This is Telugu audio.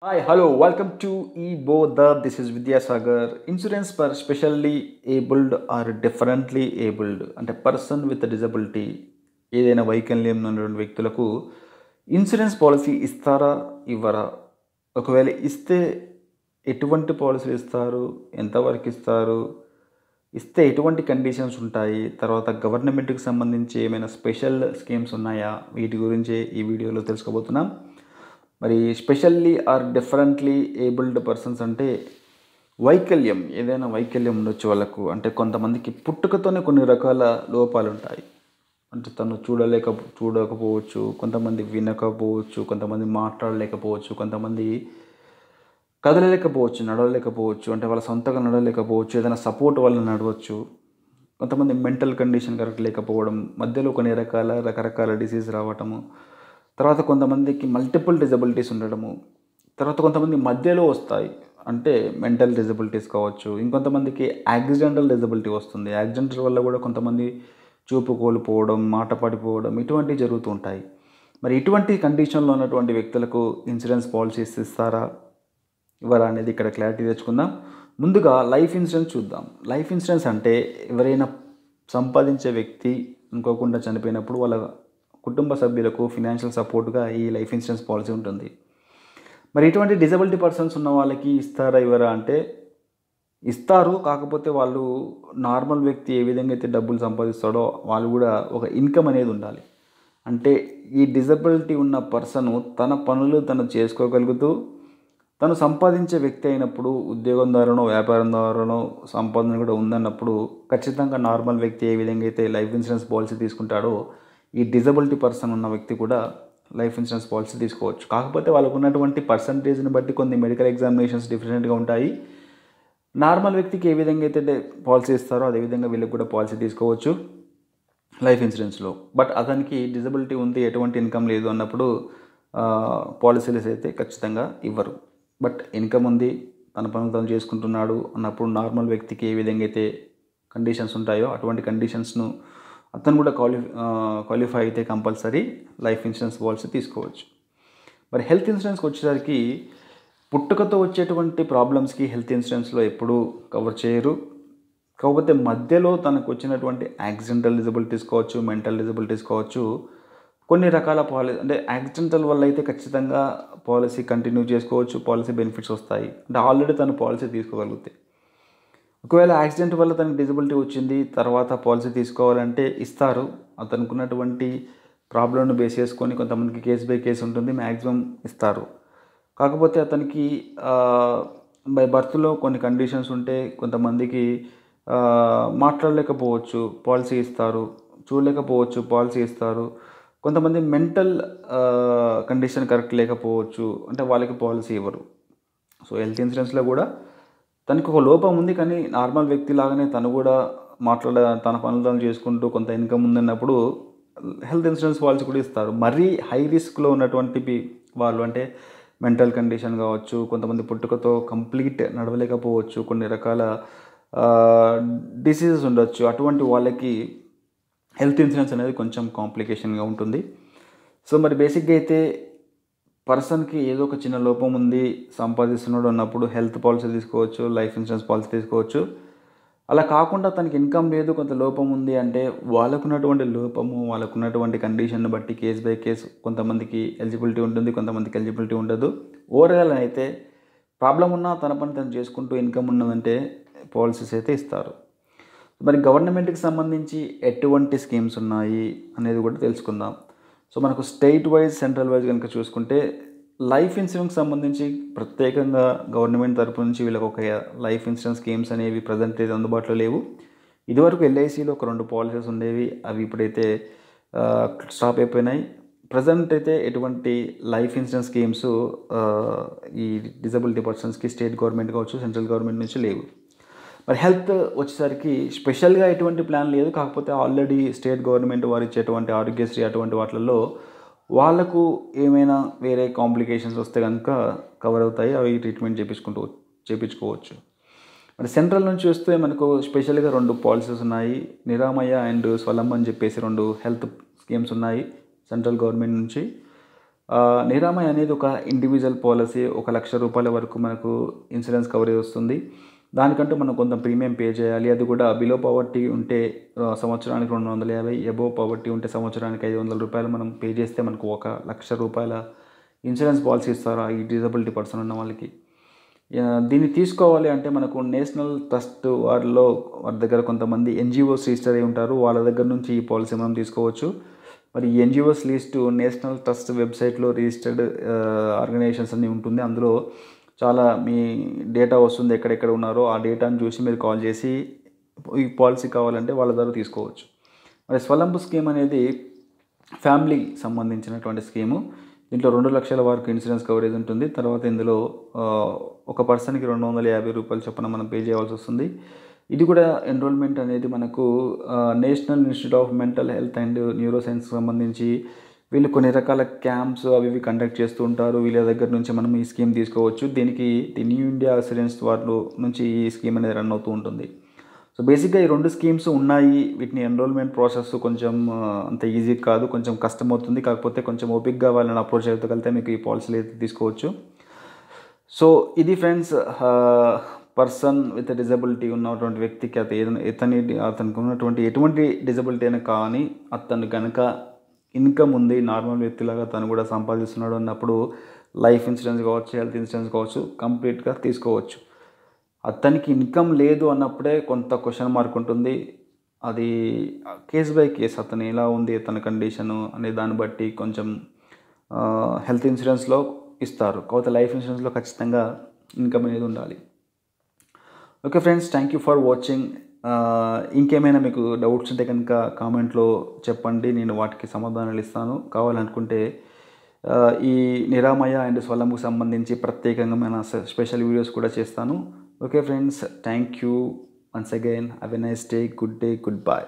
Hi, hello, welcome to eBodha. This is Vidyasagar. Insurance for specially abled or differently abled అంటే పర్సన్ విత్ డిజబిలిటీ ఏదైనా వైకల్యం ఉన్నటువంటి వ్యక్తులకు ఇన్సూరెన్స్ పాలసీ ఇస్తారా ఇవ్వరా, ఒకవేళ ఇస్తే ఎటువంటి పాలసీలు ఇస్తారు, ఎంతవరకు ఇస్తారు, ఇస్తే ఎటువంటి కండిషన్స్ ఉంటాయి, తర్వాత గవర్నమెంట్కి సంబంధించి ఏమైనా స్పెషల్ స్కీమ్స్ ఉన్నాయా, వీటి గురించి ఈ వీడియోలో తెలుసుకోబోతున్నాం. మరి specially or differently abled persons అంటే ఏదైనా వైకల్యం ఉండొచ్చు వాళ్ళకు. అంటే కొంతమందికి పుట్టుకతోనే కొన్ని రకాల లోపాలు ఉంటాయి. అంటే తను చూడకపోవచ్చు, కొంతమంది వినకపోవచ్చు, కొంతమంది మాట్లాడలేకపోవచ్చు, కొంతమంది కదలలేకపోవచ్చు, నడవలేకపోవచ్చు, అంటే వాళ్ళ సొంతంగా నడవలేకపోవచ్చు, ఏదైనా సపోర్ట్ వల్ల నడవచ్చు. కొంతమంది మెంటల్ కండిషన్ కరెక్ట్ లేకపోవడం, మధ్యలో కొన్ని రకరకాల డిసీజ్ రావటము, తర్వాత కొంతమందికి మల్టిపుల్ డిజబిలిటీస్ ఉండడము, తర్వాత కొంతమంది మధ్యలో వస్తాయి అంటే మెంటల్ డిజబిలిటీస్ కావచ్చు, ఇంకొంతమందికి యాక్సిడెంటల్ డిజబిలిటీ వస్తుంది. యాక్సిడెంటల్ వల్ల కూడా కొంతమంది చూపు కోల్పోవడం, మాట పడిపోవడం ఇటువంటివి జరుగుతూ ఉంటాయి. మరి ఇటువంటి కండిషన్లో ఉన్నటువంటి వ్యక్తులకు ఇన్సూరెన్స్ పాలసీస్ ఇస్తారా ఇవ్వరా అనేది ఇక్కడ క్లారిటీ తెచ్చుకుందాం. ముందుగా లైఫ్ ఇన్సూరెన్స్ చూద్దాం. లైఫ్ ఇన్సూరెన్స్ అంటే ఎవరైనా సంపాదించే వ్యక్తి అనుకోకుండా చనిపోయినప్పుడు వాళ్ళ కుటుంబ సభ్యులకు ఫినాన్షియల్ సపోర్ట్గా ఈ లైఫ్ ఇన్సూరెన్స్ పాలసీ ఉంటుంది. మరి ఇటువంటి డిజబిలిటీ పర్సన్స్ ఉన్న వాళ్ళకి ఇస్తారా ఇవ్వరా అంటే ఇస్తారు. కాకపోతే వాళ్ళు నార్మల్ వ్యక్తి ఏ విధంగా అయితే డబ్బులు సంపాదిస్తాడో వాళ్ళు కూడా ఒక ఇన్కమ్ అనేది ఉండాలి. అంటే ఈ డిజబిలిటీ ఉన్న పర్సను తన పనులు తను చేసుకోగలుగుతూ తను సంపాదించే వ్యక్తి అయినప్పుడు, ఉద్యోగం ద్వారానో వ్యాపారం ద్వారానో సంపాదన కూడా ఉందన్నప్పుడు ఖచ్చితంగా నార్మల్ వ్యక్తి ఏ విధంగా అయితే లైఫ్ ఇన్సూరెన్స్ పాలసీ తీసుకుంటాడో ఈ డిజబిలిటీ పర్సన్ ఉన్న వ్యక్తి కూడా లైఫ్ ఇన్సూరెన్స్ పాలసీ తీసుకోవచ్చు. కాకపోతే వాళ్ళకు ఉన్నటువంటి పర్సంటేజ్ని బట్టి కొన్ని మెడికల్ ఎగ్జామినేషన్స్ డిఫరెంట్గా ఉంటాయి. నార్మల్ వ్యక్తికి ఏ విధంగా అయితే పాలసీ ఇస్తారో అదేవిధంగా వీళ్ళకి కూడా పాలసీ తీసుకోవచ్చు లైఫ్ ఇన్సూరెన్స్లో. బట్ అతనికి డిజబిలిటీ ఉంది, ఎటువంటి ఇన్కమ్ లేదు అన్నప్పుడు పాలసీలు అయితే ఖచ్చితంగా ఇవ్వరు. బట్ ఇన్కమ్ ఉంది, తన పనులు తను చేసుకుంటున్నాడు అన్నప్పుడు నార్మల్ వ్యక్తికి ఏ విధంగా అయితే కండిషన్స్ ఉంటాయో అటువంటి కండిషన్స్ను అతను కూడా క్వాలిఫై అయితే కంపల్సరీ లైఫ్ ఇన్సూరెన్స్ పాలసీ తీసుకోవచ్చు. మరి హెల్త్ ఇన్సూరెన్స్కి వచ్చేసరికి పుట్టుకతో వచ్చేటువంటి ప్రాబ్లమ్స్కి హెల్త్ ఇన్సూరెన్స్లో ఎప్పుడూ కవర్ చేయరు. కాకపోతే మధ్యలో తనకు వచ్చినటువంటి యాక్సిడెంటల్ డిజబిలిటీస్ కావచ్చు, మెంటల్ డిజబిలిటీస్ కావచ్చు, కొన్ని రకాల పాలసీ అంటే యాక్సిడెంటల్ వల్ల అయితే ఖచ్చితంగా పాలసీ కంటిన్యూ చేసుకోవచ్చు, పాలసీ బెనిఫిట్స్ వస్తాయి. అంటే ఆల్రెడీ తను పాలసీ తీసుకోగలిగితే. ఒకవేళ యాక్సిడెంట్ వల్ల తనకి డిజబిలిటీ వచ్చింది, తర్వాత పాలసీ తీసుకోవాలంటే ఇస్తారు. అతనికి ఉన్నటువంటి ప్రాబ్లమ్ను బేస్ చేసుకొని కొంతమందికి కేస్ బై కేసు ఉంటుంది, మ్యాక్సిమం ఇస్తారు. కాకపోతే అతనికి బై బర్త్లో కొన్ని కండిషన్స్ ఉంటే కొంతమందికి మాట్లాడలేకపోవచ్చు, పాలసీ ఇస్తారు, చూడలేకపోవచ్చు, పాలసీ ఇస్తారు. కొంతమంది మెంటల్ కండిషన్ కరెక్ట్ లేకపోవచ్చు, అంటే వాళ్ళకి పాలసీ ఇవ్వరు. సో హెల్త్ ఇన్సూరెన్స్లో కూడా తనకు ఒక లోపం ఉంది, కానీ నార్మల్ వ్యక్తి లాగానే తను కూడా తన పనులు తను చేసుకుంటూ కొంత ఇన్కమ్ ఉందన్నప్పుడు హెల్త్ ఇన్సూరెన్స్ పాలసీ కూడా ఇస్తారు. మరీ హై రిస్క్లో ఉన్నటువంటి వాళ్ళు అంటే మెంటల్ కండిషన్ కావచ్చు, కొంతమంది పుట్టుకతో కంప్లీట్ నడవలేకపోవచ్చు, కొన్ని రకాల డిసీజెస్ ఉండొచ్చు, అటువంటి వాళ్ళకి హెల్త్ ఇన్సూరెన్స్ అనేది కొంచెం కాంప్లికేషన్గా ఉంటుంది. సో మరి బేసిక్గా అయితే పర్సన్కి ఏదో ఒక చిన్న లోపం ఉంది, సంపాదిస్తున్నాడు అన్నప్పుడు హెల్త్ పాలసీ తీసుకోవచ్చు, లైఫ్ ఇన్సూరెన్స్ పాలసీ తీసుకోవచ్చు. అలా కాకుండా తనకి ఇన్కమ్ లేదు, కొంత లోపం ఉంది అంటే వాళ్ళకున్నటువంటి లోపము, వాళ్ళకున్నటువంటి కండిషన్ని బట్టి కేస్ బై కేసు కొంతమందికి ఎలిజిబిలిటీ ఉంటుంది, కొంతమందికి ఎలిజిబిలిటీ ఉండదు. ఓవరాల్ అయితే ప్రాబ్లం ఉన్నా తన పని తను చేసుకుంటూ ఇన్కమ్ ఉన్నదంటే పాలసీస్ అయితే ఇస్తారు. మరి గవర్నమెంట్కి సంబంధించి ఎటువంటి స్కీమ్స్ ఉన్నాయి అనేది కూడా తెలుసుకుందాం. సో మనకు స్టేట్ వైజ్, సెంట్రల్ వైజ్ కనుక చూసుకుంటే లైఫ్ ఇన్సూరెన్స్కి సంబంధించి ప్రత్యేకంగా గవర్నమెంట్ తరపు నుంచి వీళ్ళకి ఒక లైఫ్ ఇన్సూరెన్స్ స్కీమ్స్ అనేవి ప్రజెంట్ అయితే అందుబాటులో లేవు. ఇదివరకు ఎల్ఐసిలో ఒక 2 పాలసీస్ ఉండేవి, అవి ఇప్పుడైతే స్టాప్ అయిపోయినాయి. ప్రజెంట్ అయితే ఎటువంటి లైఫ్ ఇన్సూరెన్స్ స్కీమ్స్ ఈ డిజబిలిటీ పర్సన్స్కి స్టేట్ గవర్నమెంట్ కావచ్చు, సెంట్రల్ గవర్నమెంట్ నుంచి లేవు. మరి హెల్త్ వచ్చేసరికి స్పెషల్గా ఎటువంటి ప్లాన్ లేదు. కాకపోతే ఆల్రెడీ స్టేట్ గవర్నమెంట్ వారు ఇచ్చేటువంటి ఆరోగ్యశ్రీ అటువంటి వాటిల్లో వాళ్ళకు ఏమైనా వేరే కాంప్లికేషన్స్ వస్తే కనుక కవర్ అవుతాయి, అవి ట్రీట్మెంట్ చేయించుకోవచ్చు. మరి సెంట్రల్ నుంచి వస్తే మనకు స్పెషల్గా 2 పాలసీస్ ఉన్నాయి. నిరామయ అండ్ స్వలంబ్ అని చెప్పేసి 2 హెల్త్ స్కీమ్స్ ఉన్నాయి సెంట్రల్ గవర్నమెంట్ నుంచి. నిరామయ అనేది ఒక ఇండివిజువల్ పాలసీ. ₹1,00,000 వరకు మనకు ఇన్సూరెన్స్ కవరేజ్ వస్తుంది. దానికంటూ మనం కొంత ప్రీమియం పే చేయాలి. అది కూడా బిలో పావర్టీ ఉంటే సంవత్సరానికి 250, అబోవ్ పావర్టీ ఉంటే సంవత్సరానికి ₹500 మనం పే చేస్తే మనకు ₹1,00,000 ఇన్సూరెన్స్ పాలసీ ఇస్తారు ఈ డిజబిలిటీ పర్సన్ ఉన్న వాళ్ళకి. దీన్ని తీసుకోవాలి అంటే మనకు నేషనల్ ట్రస్ట్ వారి దగ్గర కొంతమంది ఎన్‌జీఓస్ రిజిస్టర్ అయ్యి ఉంటారు. వాళ్ళ దగ్గర నుంచి ఈ పాలసీ మనం తీసుకోవచ్చు. మరి ఈ ఎన్‌జీఓస్ లిస్టు నేషనల్ ట్రస్ట్ వెబ్సైట్లో రిజిస్టర్డ్ ఆర్గనైజేషన్స్ అన్నీ ఉంటుంది. అందులో చాలా మీ డేటా వస్తుంది, ఎక్కడెక్కడ ఉన్నారో ఆ డేటాను చూసి మీరు కాల్ చేసి ఈ పాలసీ కావాలంటే వాళ్ళ ద్వారా తీసుకోవచ్చు. మరి స్వలంబు స్కీమ్ అనేది ఫ్యామిలీకి సంబంధించినటువంటి స్కీము. దీంట్లో 2,00,000 వరకు ఇన్సూరెన్స్ కవరేజ్ ఉంటుంది. తర్వాత ఇందులో ఒక పర్సన్కి ₹250 చొప్పున మనం పే చేయాల్సి వస్తుంది. ఇది కూడా ఎన్రోల్మెంట్ అనేది మనకు national institute of mental health and neuro సైన్స్కి సంబంధించి వీళ్ళు కొన్ని రకాల క్యాంప్స్ అవి ఇవి కండక్ట్ చేస్తూ ఉంటారు. వీళ్ళ దగ్గర నుంచి మనం ఈ స్కీమ్ తీసుకోవచ్చు. దీనికి ది న్యూ ఇండియా అస్యూరెన్స్ వారిలో నుంచి ఈ స్కీమ్ అనేది రన్ అవుతూ ఉంటుంది. సో బేసిక్గా ఈ 2 స్కీమ్స్ ఉన్నాయి. వీటిని ఎన్రోల్మెంట్ ప్రాసెస్ కొంచెం అంత ఈజీ కాదు, కొంచెం కష్టమవుతుంది. కాకపోతే కొంచెం ఓపికగా వాళ్ళని అప్రోచ్ అవ్వగలిగితే మీకు ఈ పాలసీలు అయితే తీసుకోవచ్చు. సో ఇది ఫ్రెండ్స్, పర్సన్ విత్ డిజబిలిటీ ఉన్నటువంటి వ్యక్తికి అతనికి ఉన్నటువంటి ఎటువంటి డిజబిలిటీ అయినా కానీ అతను కనుక ఇన్కమ్ ఉంది, నార్మల్ వ్యక్తిలాగా తను కూడా సంపాదిస్తున్నాడు అన్నప్పుడు లైఫ్ ఇన్సూరెన్స్ కావచ్చు, హెల్త్ ఇన్సూరెన్స్ కావచ్చు కంప్లీట్గా తీసుకోవచ్చు. అతనికి ఇన్కమ్ లేదు అన్నప్పుడే కొంత క్వశ్చన్ మార్క్ ఉంటుంది. అది కేస్ బై కేస్ అతను ఎలా ఉంది తన కండిషను అనే దాన్ని బట్టి కొంచెం హెల్త్ ఇన్సూరెన్స్లో ఇస్తారు. కాకపోతే లైఫ్ ఇన్సూరెన్స్లో ఖచ్చితంగా ఇన్కమ్ అనేది ఉండాలి. Okay friends, thank you for watching. ఇంకేమైనా మీకు డౌట్స్ ఉంటే కనుక కామెంట్లో చెప్పండి, నేను వాటికి సమాధానాలు ఇస్తాను. కావాలనుకుంటే ఈ నిరామయ అండ్ స్వలంబుకు సంబంధించి ప్రత్యేకంగా స్పెషల్ వీడియోస్ కూడా చేస్తాను. Okay friends, thank you once again. Have a nice day, good bye.